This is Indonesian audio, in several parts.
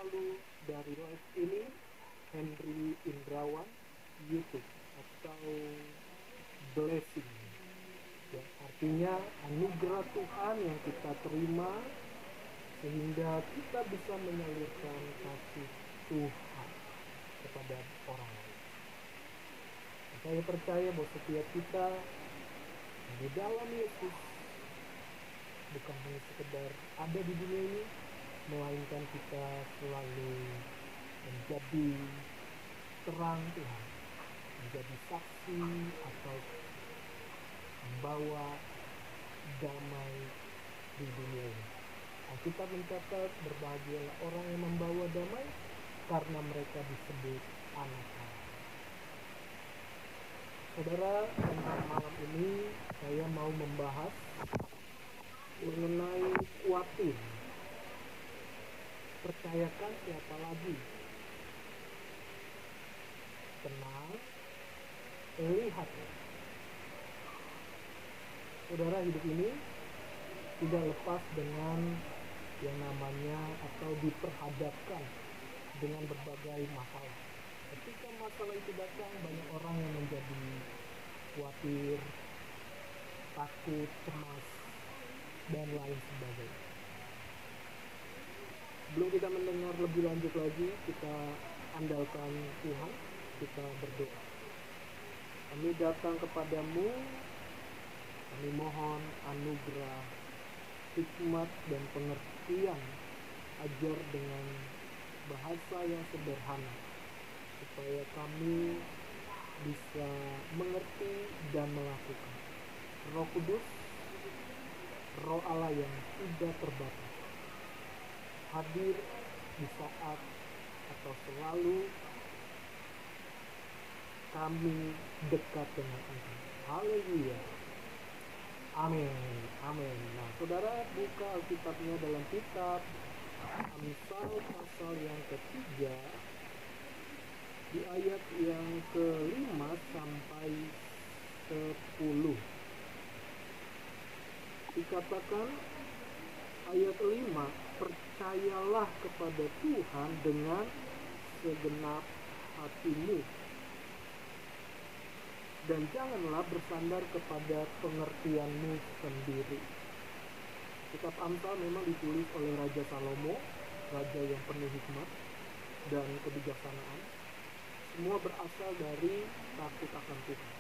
selalu dari live ini Henry Indrawan YouTube atau blessing, yang artinya anugerah Tuhan yang kita terima sehingga kita bisa menyalurkan kasih Tuhan kepada orang lain. Saya percaya bahwa setiap kita di dalam Yesus bukan hanya sekedar ada di dunia ini, melainkan kita selalu menjadi terang Tuhan, menjadi saksi atau membawa damai di dunia ini. Alkitab mencatat berbahagialah orang yang membawa damai karena mereka disebut anak Allah. Saudara, tentang malam ini saya mau membahas mengenai khawatir. Percayakan siapa lagi? Tenang, lihat. Saudara, hidup ini tidak lepas dengan yang namanya atau diperhadapkan dengan berbagai masalah. Ketika masalah itu datang, banyak orang yang menjadi khawatir, takut, cemas, dan lain sebagainya. Sebelum kita mendengar lebih lanjut lagi, kita andalkan Tuhan, kita berdoa. Kami datang kepadamu, kami mohon anugerah, hikmat dan pengertian, ajar dengan bahasa yang sederhana, supaya kami bisa mengerti dan melakukan. Roh Kudus, Roh Allah yang tidak terbatas, hadir di saat atau selalu kami dekat dengan Engkau. Haleluya. Amin. Amin. Nah, saudara, buka Alkitabnya dalam kitab Amsal pasal yang ketiga, di ayat yang ke-5 sampai 10. Dikatakan ayat 5, percayalah kepada Tuhan dengan segenap hatimu dan janganlah bersandar kepada pengertianmu sendiri. Kitab Amsal memang ditulis oleh Raja Salomo, raja yang penuh hikmat dan kebijaksanaan. Semua berasal dari takut akan Tuhan.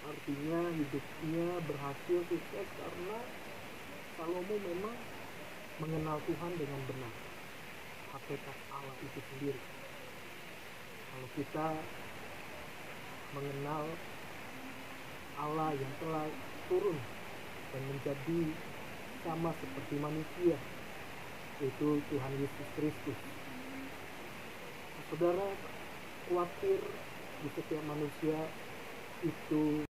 Artinya hidupnya berhasil sukses karena Salomo memang mengenal Tuhan dengan benar, hakikat Allah itu sendiri. Kalau kita mengenal Allah yang telah turun dan menjadi sama seperti manusia, yaitu Tuhan Yesus Kristus. Nah, saudara, khawatir di setiap manusia itu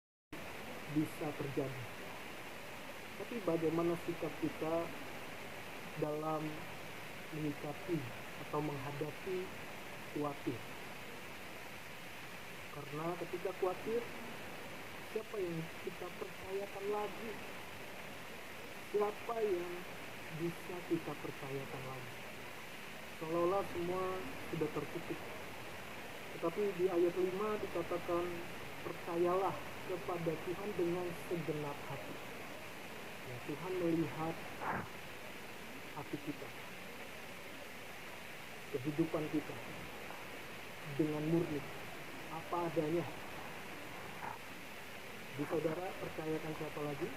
bisa terjadi. Tapi bagaimana sikap kita dalam menyikapi atau menghadapi khawatir? Karena ketika khawatir, siapa yang kita percayakan lagi? Siapa yang bisa kita percayakan lagi? Seolah-olah semua sudah tertutup. Tetapi di ayat 5 dikatakan, percayalah kepada Tuhan dengan segenap hati. Ya, Tuhan melihat hati kita, kehidupan kita dengan murni, apa adanya. Di saudara, percayakan siapa lagi?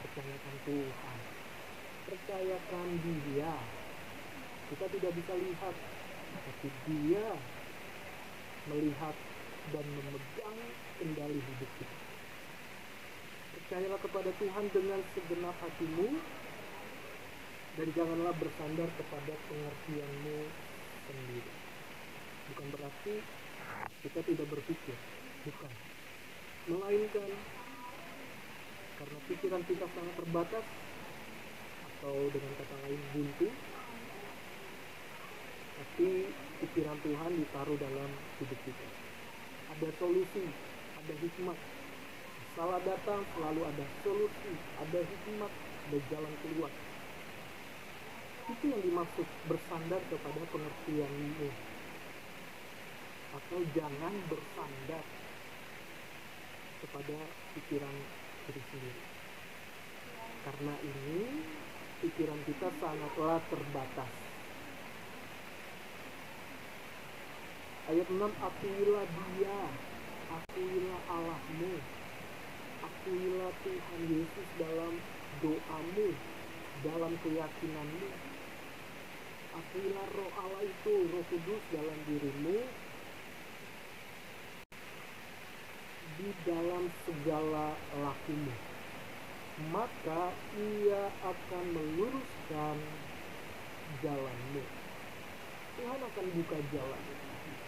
Percayakan Tuhan, percayakan Dia. Kita tidak bisa lihat, tapi Dia melihat dan memegang kendali hidup kita. Percayalah kepada Tuhan dengan segenap hatimu dan janganlah bersandar kepada pengertianmu sendiri. Bukan berarti kita tidak berpikir, bukan, melainkan karena pikiran kita sangat terbatas, atau dengan kata lain buntu, tapi pikiran Tuhan ditaruh dalam hidup kita. Ada solusi, ada hikmat. Salah datang selalu ada solusi, ada hikmat, ada jalan keluar. Itu yang dimaksud bersandar kepada pengertianmu, atau jangan bersandar kepada pikiran diri sendiri. Karena ini pikiran kita sangatlah terbatas. Ayat 6, akuilah dia, akuilah Allahmu, akuilah Tuhan Yesus dalam doamu, dalam keyakinanmu. Akuilah Roh Allah itu, Roh Kudus dalam dirimu, di dalam segala lakumu. Maka ia akan meluruskan jalanmu. Tuhan akan buka jalan.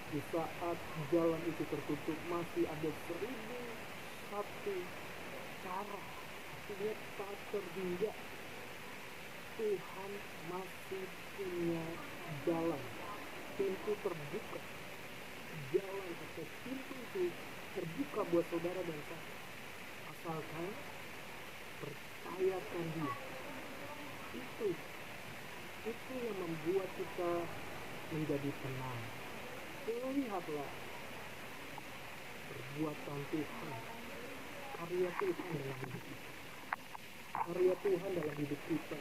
Di saat jalan itu tertutup, masih ada 1001 cara, artinya tak terhingga. Tuhan masih punya jalan, pintu terbuka, jalan atau pintu itu terbuka buat saudara dan saya, asalkan percayakan Dia. Itu yang membuat kita menjadi tenang. Lihatlah perbuatan Tuhan, karya Tuhan dalam hidup kita, karya Tuhan dalam hidup kita.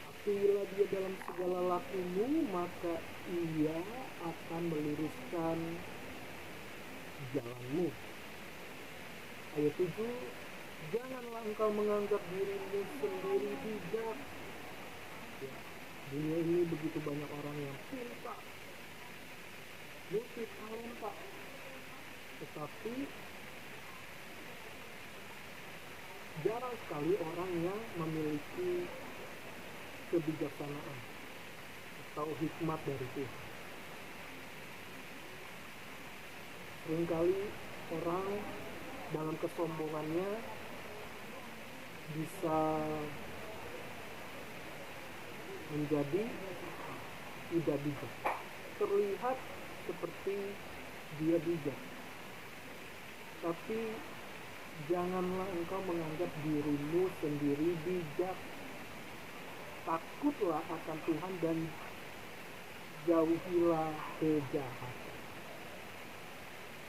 Akuilah Dia dalam segala lakumu, maka Ia akan meluruskan jalanmu. Ayat 7, janganlah engkau menganggap dirimu sendiri bijak. Ya, dunia ini begitu banyak orang yang pintar, multi talenta, tetapi jarang sekali orang yang memiliki kebijaksanaan atau hikmat dari Tuhan. Seringkali orang dalam kesombongannya bisa menjadi tidak bijak, terlihat seperti dia bijak, tapi janganlah engkau menganggap dirimu sendiri bijak. Takutlah akan Tuhan dan jauhilah kejahatan.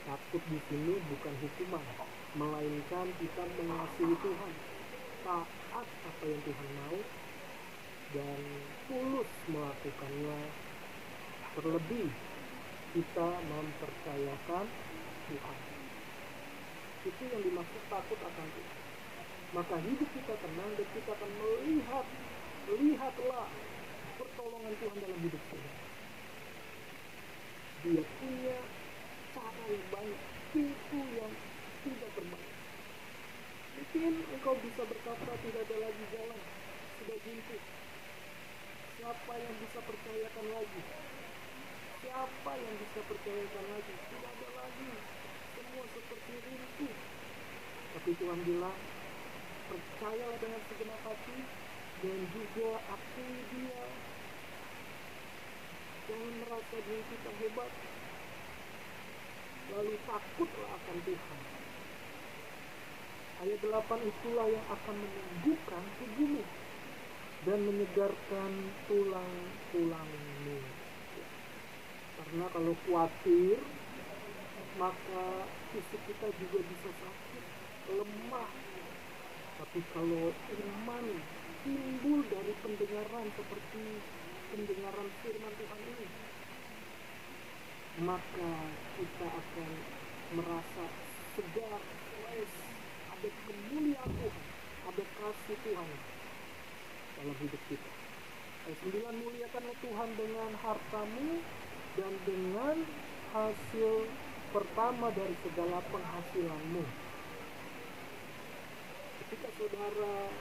Takut di sini bukan hukuman, melainkan kita mengasihi Tuhan, taat apa yang Tuhan mau, dan tulus melakukannya. Terlebih kita mempercayakan Tuhan. Itu yang dimaksud takut akan Tuhan. Maka hidup kita tenang dan kita akan lihatlah pertolongan Tuhan dalam hidup kita. Dia punya cara yang banyak, pintu yang tidak terbatas. Mungkin engkau bisa berkata tidak ada lagi jalan, sudah buntu. Siapa yang bisa percayakan lagi? Siapa yang bisa percayakan lagi? Tidak ada lagi, semua seperti runtuh. Tapi Tuhan bilang, percayalah dengan segenap hati dan juga akui Dia. Jangan merasa diri kita hebat, lalu takutlah akan Tuhan. Ayat 8, itulah yang akan menyembuhkan tubuhmu dan menyegarkan tulang-tulangmu. Karena kalau khawatir, maka fisik kita juga bisa sakit, lemah. Tapi kalau iman timbul dari pendengaran seperti pendengaran firman Tuhan ini, maka kita akan merasa segar, fresh, ada kemuliaan Tuhan, ada kasih Tuhan dalam hidup kita. Ayat 9, muliakanlah Tuhan dengan hartamu dan dengan hasil pertama dari segala penghasilanmu. Ketika saudara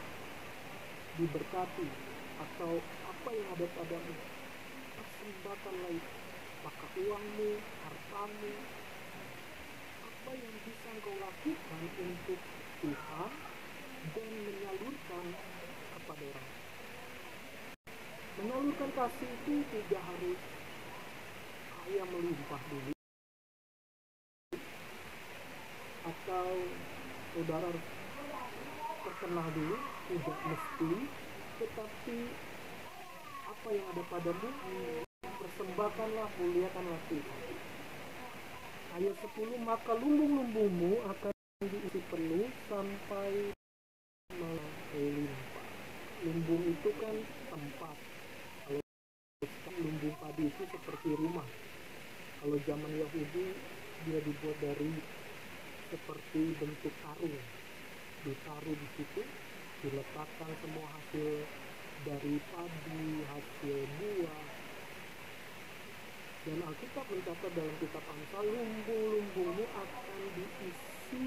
diberkati atau apa yang ada padamu, persembahkanlah itu. Maka uangmu, hartamu, apa yang bisa engkau lakukan untuk Tuhan dan menyalurkan kepada orang. Menyalurkan kasih itu tidak harus kaya melimpah dulu, atau saudara terkenal dulu, tidak mesti. tetapi apa yang ada padamu, persembahkanlah, muliakanlah Tuhan. Ayat 10, maka lumbung-lumbungmu akan diisi penuh sampai melimpah. Lumbung itu kan tempat. Kalau lumbung padi itu seperti rumah. Kalau zaman Yahudi dia dibuat dari seperti bentuk karung, ditaruh di situ, diletakkan semua hasil dari padi, hasil buah. Dan Alkitab mencatat dalam kitab Amsal, lumbung-lumbungmu akan diisi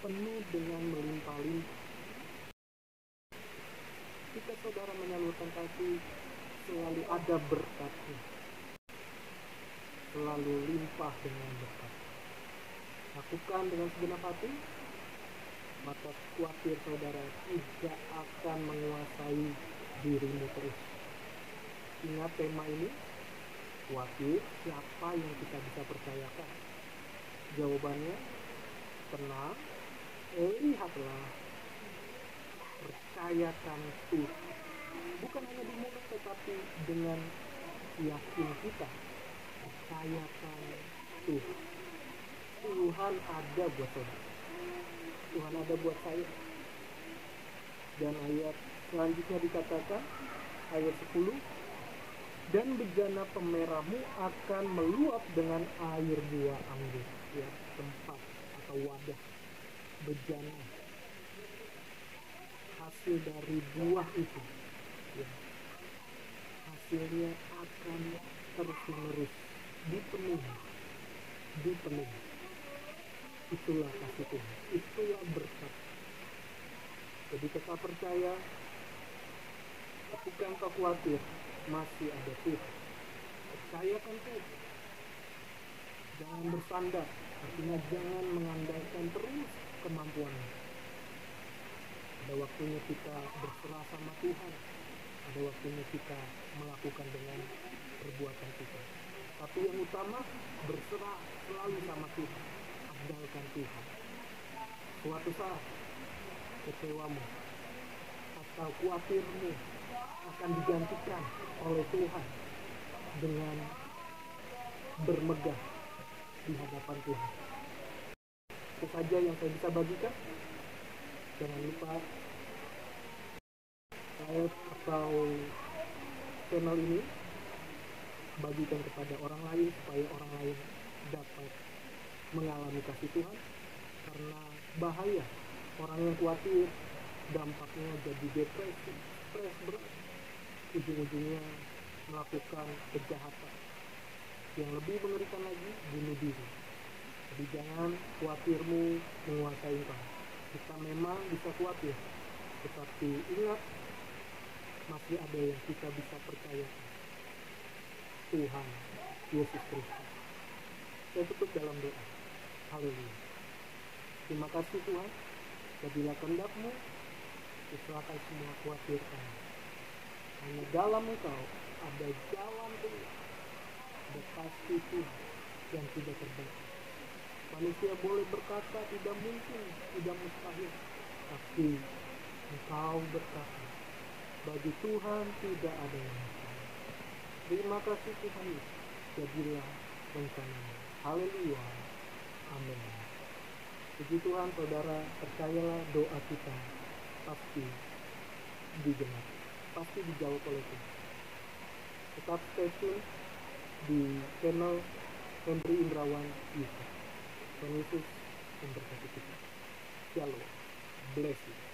penuh dengan melimpah-limpah. Jika saudara menyalurkan kasih, selalu ada berkatnya, selalu limpah dengan berkat. Lakukan dengan segenap hati, maka khawatir saudara tidak akan menguasai dirimu terus. Ingat tema ini, khawatir siapa yang kita bisa percayakan? Jawabannya, tenang, lihatlah, percayakan Tuhan. Bukan hanya di mulut, tetapi dengan yakin kita, percayakan Tuhan. Tuhan ada buat saudara, Tuhan ada buat saya. Dan ayat selanjutnya dikatakan, ayat 10, dan bejana pemerahmu akan meluap dengan air buah anggur. Ya, tempat atau wadah bejana, hasil dari buah itu, ya, hasilnya akan terus-menerus dipenuhi. Itulah kasih Tuhan, itulah berkat. Jadi tetap percaya, ketika engkau khawatir, masih ada Tuhan. Percayakan Tuhan. Jangan bersandar, artinya jangan mengandalkan terus kemampuanmu. Ada waktunya kita berserah sama Tuhan, ada waktunya kita melakukan dengan perbuatan kita. Tapi yang utama, berserah selalu sama Tuhan, andalkan Tuhan. Suatu saat kecewamu atau khawatirmu akan digantikan oleh Tuhan dengan bermegah di hadapan Tuhan. Itu saja yang saya bisa bagikan. Jangan lupa like atau channel ini, bagikan kepada orang lain supaya orang lain dapat mengalami kasih Tuhan. Karena bahaya orang yang khawatir, dampaknya jadi depresi, stres berat, ujung-ujungnya melakukan kejahatan. Yang lebih mengerikan lagi, bunuh diri. Jadi jangan khawatirmu menguasai engkau. Kita memang bisa khawatir, tetapi ingat, masih ada yang kita bisa percayakan, Tuhan Yesus Kristus. Saya tutup dalam doa. Haleluya. Terima kasih Tuhan, jadilah kehendak-Mu, usahakan semua khawatir kami. Hanya dalam Engkau ada jalan keluar, ada kasih Tuhan yang tidak terbatas. Manusia boleh berkata tidak mungkin, tidak mustahil, tapi Engkau berkata, bagi Tuhan tidak ada yang mustahil. Terima kasih Tuhan Yesus, jadilah rencana-Mu. Haleluya. Amin. Puji Tuhan, saudara, percayalah doa kita pasti digenapi, pasti dijawab oleh Tuhan. Tetap stay tune di channel Henry Indrawan YouTube. Tuhan Yesus memberkati kita. Shalom. Bless you.